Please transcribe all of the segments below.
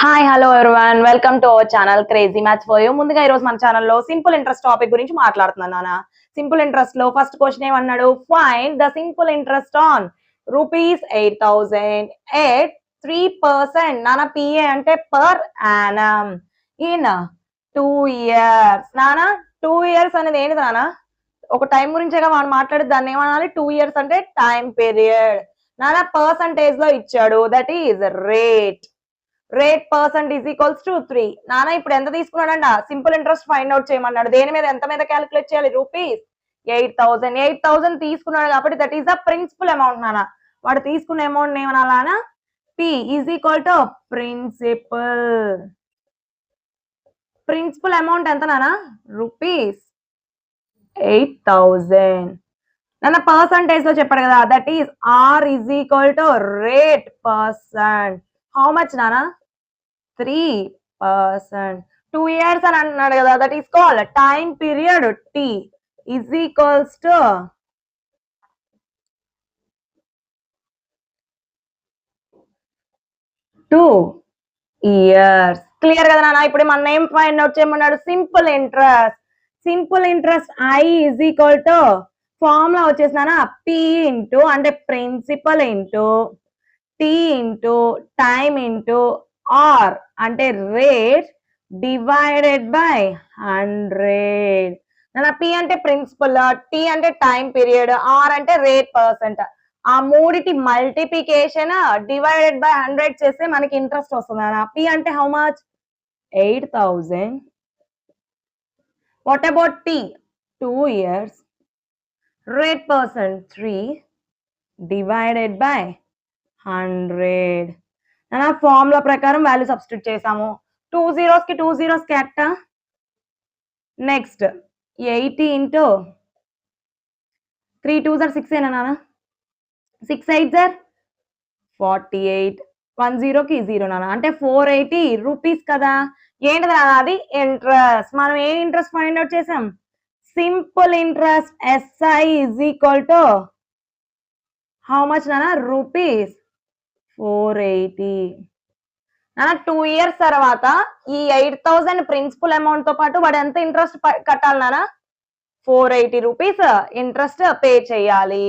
Hi hello everyone welcome to our channel crazy maths for you. ముందుగా ఈ రోజు మన ఛానల్లో సింపుల్ ఇంట్రెస్ట్ టాపిక్ గురించి మాట్లాడుతున్నాను నాన్న. సింపుల్ ఇంట్రెస్ట్ లో ఫస్ట్ క్వశ్చన్ ఏమన్నాడు, find the simple interest on ₹8,000 at 3%. నాన్న పిఏ అంటే పర్ యానం ఇన్ 2 years. నాన్న 2 years అనేది ఏంటి నాన్న? ఒక టైం గురించేగా మనం మాట్లాడేది, దాన్ని ఏమనాలి? 2 years అంటే టైం పీరియడ్. నాన్న పర్సంటేజ్ లో ఇచ్చాడు, that is rate. Rate percent is equals to 3. నాన్న ఇప్పుడు ఎంత తీసుకున్నాడంట? సింపుల్ ఇంట్రెస్ట్ ఫైండ్ అవుట్ చేయమన్నాడు. దేని మీద, ఎంత మీద క్యాలిక్యులేట్ చేయాలి? ₹8,000 తీసుకున్నాడు కాబట్టి that is the principal amount. నాన్న వాడు తీసుకున్న అమౌంట్ ఏమనాలా? P is equal to principal. Principal amount ఎంత నాన్న? ₹8,000. నాన్న పర్సంటేజ్ లో చెప్పాడు కదా, that is R is equal to rate percent. How much నాన్న? 3%. 2 years అని అంటున్నాడు కదా, that is called time period. T is equals to 2 years. Clear కదా నాన్న? ఇప్పుడు మన ఏం ఫైండ్ అవుట్ చేయమన్నాడు? Simple interest. Simple interest I is equal to formula వచ్చేసినా పి ఇంటూ అంటే principal into T into time into R అంటే rate divided by 100. నా పి అంటే ప్రిన్సిపల్, టీ అంటే టైం పీరియడ్, ఆర్ అంటే రేట్ పర్సెంట్. ఆ మూడిటి మల్టిప్లికేషన్ డివైడెడ్ బై 100 చేస్తే మనకి ఇంట్రెస్ట్ వస్తుంది. పి అంటే how much? 8,000. What about T? 2 years. Rate percent 3 divided by 100. నా ఫార్ములా ప్రకారం వాల్యూ సబ్స్టిట్యూట్ చేసాము. 2 zeros కి 2 zeros కట్ట. నెక్స్ట్ 80 ఇంటూ 3 2s are 6 ఏనా నాన్న? 6 8s are 48. 1 0 కి 0 నాన్న, అంటే 480 రూపీస్ కదా. ఏంటి నాన్న అది? ఇంట్రెస్ట్. మనం ఏ ఇంట్రెస్ట్ ఫైండ్ అవుట్ చేసాం? Simple interest. SI is equal to how much నాన్న? ₹480. 2 years తర్వాత ఈ 8,000 ప్రిన్సిపల్ అమౌంట్ తో పాటు వాడు ఎంత ఇంట్రెస్ట్ కట్టాలి నాన్న? ₹480 ఇంట్రెస్ట్ పే చేయాలి.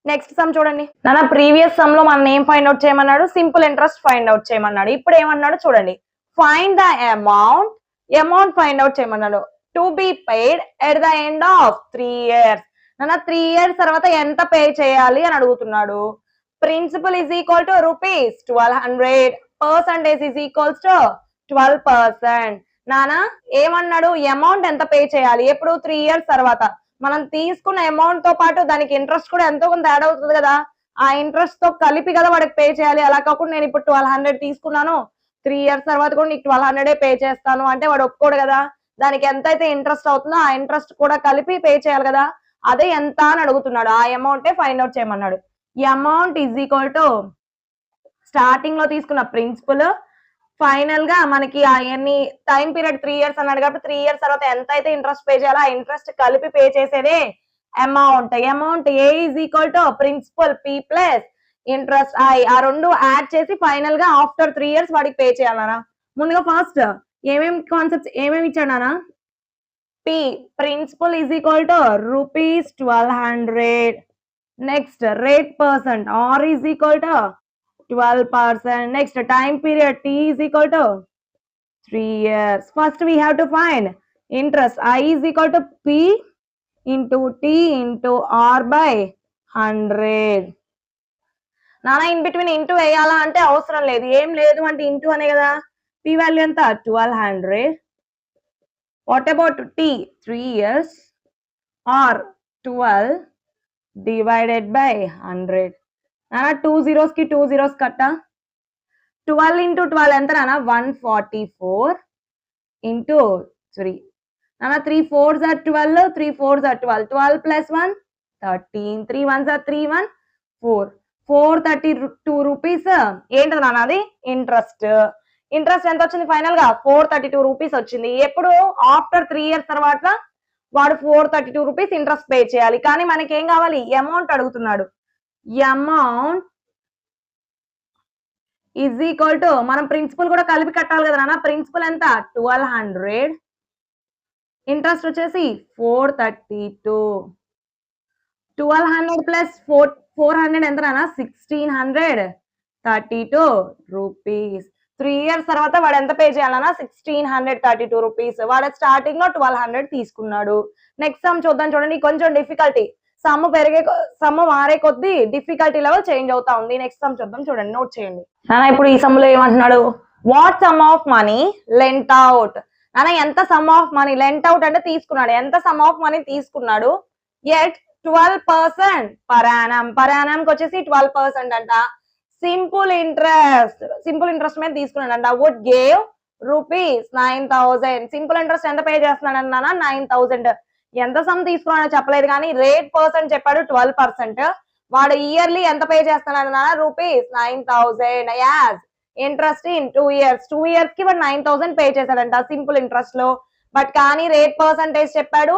నెక్స్ట్ సమ్ చూడండి నాన్న. ప్రీవియస్ సమ్ లో మనం ఏం ఫైండ్ అవుట్ చేయమన్నాడు? సింపుల్ ఇంట్రెస్ట్ ఫైండ్ అవుట్ చేయమన్నాడు. ఇప్పుడు ఏమన్నాడు చూడండి, find the amount find out చేయమన్నాడు. To be paid at the end of 3 years. నాన్న 3 years తర్వాత ఎంత పే చేయాలి అని అడుగుతున్నాడు. Principal is equal to ₹1,200. Percentage is equals to 12%. నానా ఏమన్నాడు? అమౌంట్ ఎంత పే చేయాలి? ఎప్పుడు? 3 years తర్వాత. మనం తీసుకున్న అమౌంట్ తో పాటు దానికి ఇంట్రెస్ట్ కూడా ఎంతో కొంత యాడ్ అవుతుంది కదా, ఆ ఇంట్రెస్ట్ తో కలిపి కదా వాడికి పే చేయాలి. అలా కాకుండా నేను ఇప్పుడు 1,200 తీసుకున్నాను, 3 years తర్వాత కూడా నీకు 1,200 పే చేస్తాను అంటే వాడు ఒప్పుకోడు కదా. దానికి ఎంత అయితే ఇంట్రెస్ట్ అవుతుందో ఆ ఇంట్రెస్ట్ కూడా కలిపి పే చేయాలి కదా. అదే ఎంత అని అడుగుతున్నాడు. ఆ అమౌంటే ఫైండ్ అవుట్ చేయమన్నాడు. ఈ amount is equal to starting లో తీసుకున్న ప్రిన్సిపల్, ఫైనల్ గా మనకి అవన్నీ టైం పీరియడ్ 3 years అన్నాడు కాబట్టి 3 years తర్వాత ఎంత అయితే ఇంట్రెస్ట్ పే చేయాలో ఆ ఇంట్రెస్ట్ కలిపి పే చేసేదే amount. Amount A is equal to principal P plus interest I. ఆ రెండు యాడ్ చేసి ఫైనల్ గా ఆఫ్టర్ 3 years వాడికి పే చేయాలనా. ముందుగా ఫస్ట్ ఏమేమి కాన్సెప్ట్స్ ఏమేమి ఇచ్చాడా? P principal is equal to ₹1,200. Next rate percent R is equal to 12%. Next time period T is equal to 3 years. First we have to find interest. I is equal to P into T into R by 100. నానా in between into వేయాలా అంటే అవసరం లేదు, ఏం లేదు అంటే into అనే కదా. P వాల్యూ ఎంత? 1,200. What about T? 3 years. R 12 divided by 100. 2 zeros కి 2 zeros కట్ట. 12 into 12 ఎంత నాన్న? 144 into 3. 3 4s are 12, 3 4s are 12. 12 plus 1 13. 3 1s are 3 1 4. 432 rupees ఏంటది నాన్న? అది ఇంట్రెస్ట్. ఇంట్రెస్ట్ ఎంత వచ్చింది ఫైనల్ గా? 432 రూపీస్ వచ్చింది. ఎప్పుడు? ఆఫ్టర్ 3 years తర్వాత వాడు 432 రూపీస్ ఇంట్రెస్ట్ పే చేయాలి. కానీ మనకి ఏం కావాలి? అమౌంట్ అడుగుతున్నాడు. అమౌంట్ ఈజ్ ఈక్వల్ టు మనం ప్రిన్సిపల్ కూడా కలిపి కట్టాలి కదా నాన్న. ప్రిన్సిపల్ ఎంత 1200, ఇంట్రెస్ట్ వచ్చేసి 432. 1200 ప్లస్ 400 ఎంత నాన్న 1632 రూపీస్. 3 years తర్వాత వాడు ఎంత పే చేయాలన్నా 1632 రూపీస్. వాడు స్టార్టింగ్ లో 1200 తీసుకున్నాడు. నెక్స్ట్ సమ్ చూద్దాం చూడండి, కొంచెం డిఫికల్టీ. సమ్ మారే కొద్దీ డిఫికల్టీ లెవెల్ చేంజ్ అవుతా ఉంది. నెక్స్ట్ సమ్ చూద్దాం చూడండి, నోట్ చేయండి. నాన్న ఇప్పుడు ఈ సమ్ లో ఏమంటున్నాడు, what sum of money lent out. నాన్న ఎంత sum of money, lent out అంటే తీసుకున్నాడు, ఎంత సమ్ ఆఫ్ మనీ తీసుకున్నాడు at 12% per annum. Per annum కి వచ్చేసి 12% అంట. సింపుల్ ఇంట్రెస్ట్ మీద తీసుకున్నాడు అంట. Would gave rupees 9000. Simple interest ఎంత పే చేస్తున్నాడు అన్నా 9000. ఎంత సమ్ తీసుకున్నాడో చెప్పలేదు కానీ రేట్ పర్సెంట్ చెప్పాడు 12%. వాడు ఇయర్లీ ఎంత పే చేస్తున్నాడు అన్నా rupees 9000 as interest in 2 years. 2 years కి వాడు 9000 పే చేశాడంట సింపుల్ ఇంట్రెస్ట్ లో. బట్ కానీ రేట్ పర్సంటేజ్ చెప్పాడు,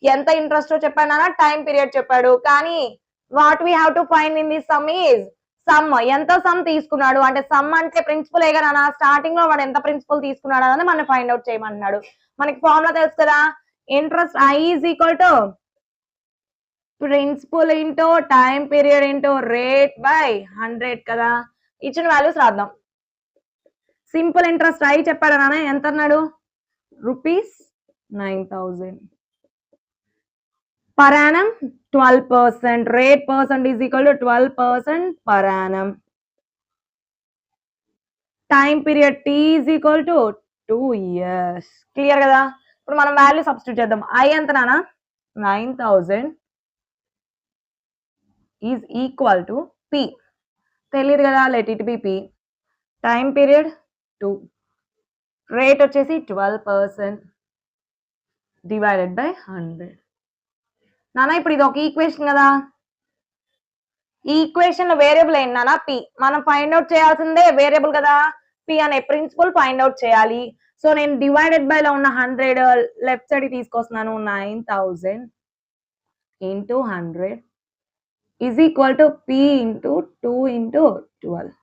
ఎంత ఇంట్రెస్ట్ చెప్పాడు అన్న టైం పీరియడ్ చెప్పాడు. కానీ what we have to find in this some is some. ఎంత సమ్ తీసుకున్నాడు అంటే, సమ్ అంటే ప్రిన్సిపల్ ఏ కదా, స్టార్టింగ్ లో వాడు ఎంత ప్రిన్సిపల్ తీసుకున్నాడు అనేది మనం ఫైండ్ అవుట్ చేయమన్నాడు. మనకి ఫార్ములా తెలుసు కదా, interest I is equal to principal into time period into rate by 100 కదా. ఇచ్చిన వాల్యూస్ రాద్దాం. సింపుల్ ఇంట్రెస్ట్ ఐ చెప్పాడు నాన్న, ఎంత అన్నాడు rupees 9000. per annum 12%. Rate percent is equal to 12% per annum. Time period T is equal to 2 years. Clear కదా. ఇప్పుడు మనం వాల్యూ సబ్స్టిట్యూట్ చేద్దాం. I ఎంత నానా 9000 is equal to P. తెలియదు కదా, let it be P. Time period 2. Rate వచ్చేసి 12% divided by 100. నానా ఇప్పుడు ఇది ఒక ఈక్వేషన్ కదా, ఈ ఈక్వేషన్ వేరియబుల్ ఏంటి నానా పి. మనం ఫైండ్ అవుట్ చేయాల్సిందే వేరియబుల్ కదా, పి అనే ప్రిన్సిపల్ ఫైండ్ అవుట్ చేయాలి. సో నేను డివైడెడ్ బై లో ఉన్న 100 లెఫ్ట్ సైడ్ తీసుకొస్తున్నాను. 9000 into 100 is equal to P into 2 into 12.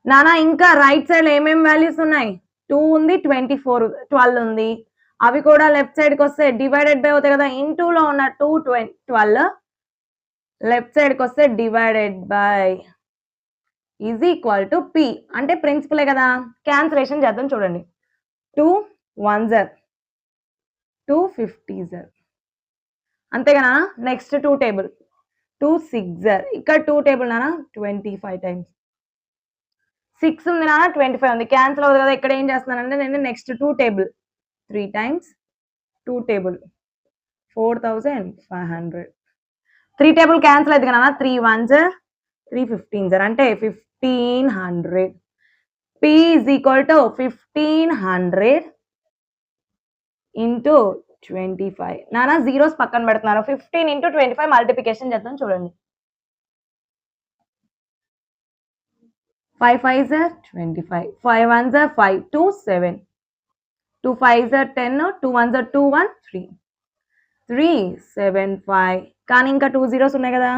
నానా ఇంకా రైట్ సైడ్ లో ఏమేమి వాల్యూస్ ఉన్నాయి, 2 ఉంది, 24, 12 ఉంది. అవి కూడా లెఫ్ట్ సైడ్ కి వస్తే డివైడెడ్ బై అవుతాయి కదా. ఇంటూ లో ఉన్న 2, 12 లెఫ్ట్ సైడ్ కి వస్తే divided by is equal to P అంటే ప్రిన్సిపలే కదా. క్యాన్సిలేషన్ చేద్దాం చూడండి. 2 1s 2 50s అంతే కదా. నెక్స్ట్ 2 టేబుల్ 2 6s, ఇక్కడ 2 టేబుల్ నానా 25 టైమ్స్. 6 ఉంది నానా 25 ఉంది, క్యాన్సిల్ అవుతుంది కదా. ఇక్కడ ఏం చేస్తున్నానంటే నేను next 2 table 3 times 2 table 4500. 3 table cancel అయితే కదా 3 1s 3 15s అంటే 1500. P is equal to 1500 into 25. నానా జీరోస్ పక్కన పెడుతున్నారు. 15 into 25 మల్టిప్లికేషన్ చేద్దాం చూడండి. 5 5s 25, 5 1s 5, 2 7, 2 5s 10, 2 1s 2 1 3, 3 7 5. కానీ ఇంకా 2 zeros ఉన్నాయి కదా.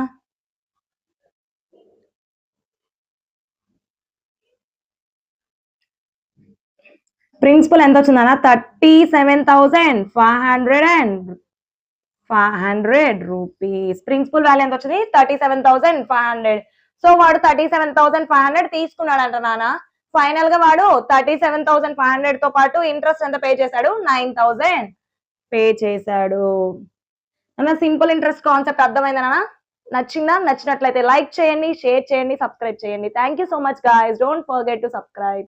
ప్రిన్సిపల్ ఎంత వచ్చిందన్నా 37,500 రూపీస్. ప్రిన్సిపల్ వాల్యూ ఎంత వచ్చింది 37,500. సో వాడు 37,500 తీసుకున్నాడంట నాన్న. ఫైనల్ గా వాడు 37,500 తో పాటు ఇంట్రెస్ట్ ఎంత పే చేశాడు 9,000 పే చేశాడు. అన్న సింపుల్ ఇంట్రెస్ట్ కాన్సెప్ట్ అర్థమైందా నాన్న? నచ్చిందా? నచ్చినట్లయితే లైక్ చేయండి, షేర్ చేయండి, సబ్స్క్రైబ్ చేయండి. Thank you so much guys. Don't forget to subscribe.